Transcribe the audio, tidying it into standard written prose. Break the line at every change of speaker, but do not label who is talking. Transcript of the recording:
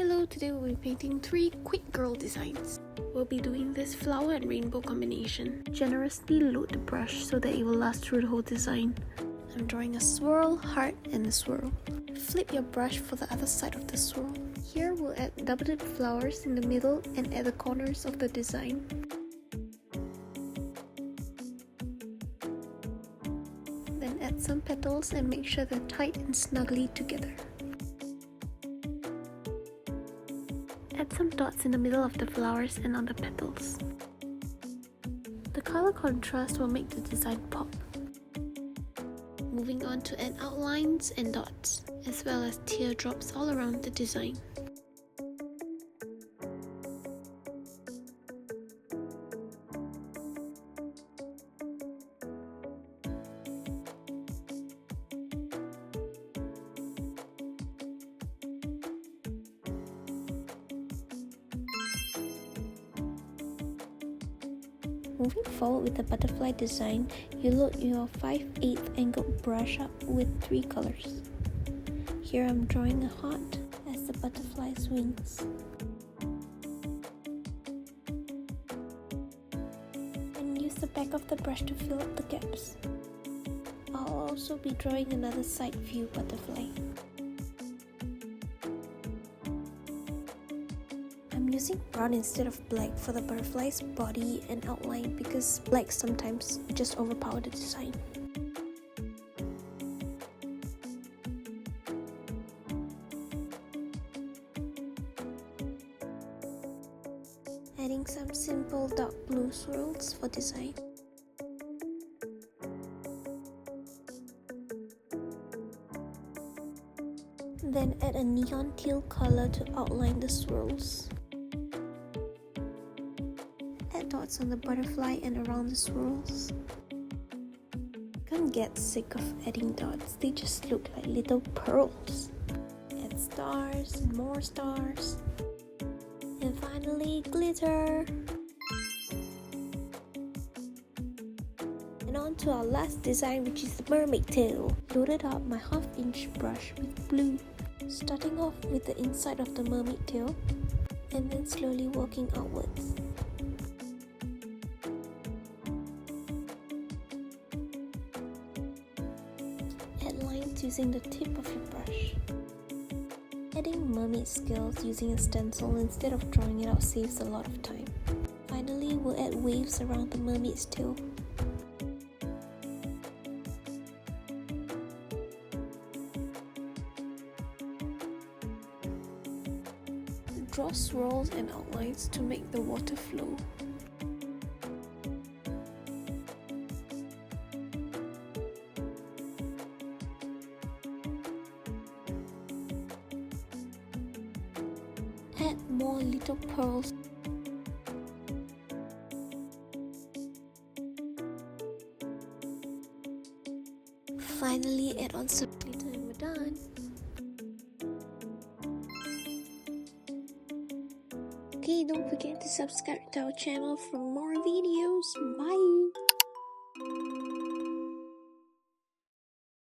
Hello, today we'll be painting 3 quick girl designs. We'll be doing this flower and rainbow combination. Generously load the brush so that it will last through the whole design. I'm drawing a swirl, heart, and a swirl. Flip your brush for the other side of the swirl. Here we'll add double-dip flowers in the middle and at the corners of the design. Then add some petals and make sure they're tight and snugly together. Add some dots in the middle of the flowers and on the petals. The color contrast will make the design pop. Moving on to add outlines and dots, as well as teardrops all around the design. Moving forward with the butterfly design, you load your 5/8 angled brush up with 3 colors. Here I'm drawing a heart as the butterfly's wings. And use the back of the brush to fill up the gaps. I'll also be drawing another side view butterfly. I'm using brown instead of black for the butterfly's body and outline because black sometimes just overpower the design. Adding some simple dark blue swirls for design. Then add a neon teal color to outline the swirls. Add dots on the butterfly and around the swirls. Can't get sick of adding dots, they just look like little pearls. Add stars and more stars. And finally, glitter! And on to our last design, which is the Mermaid Tail. Loaded up my 1/2" brush with blue, starting off with the inside of the mermaid tail and then slowly working outwards. Add lines using the tip of your brush. Adding mermaid scales using a stencil instead of drawing it out saves a lot of time. Finally, we'll add waves around the mermaid's tail. Draw swirls and outlines to make the water flow. Add more little pearls. Finally, add on some glitter and we're done. Okay, don't forget to subscribe to our channel for more videos. Bye!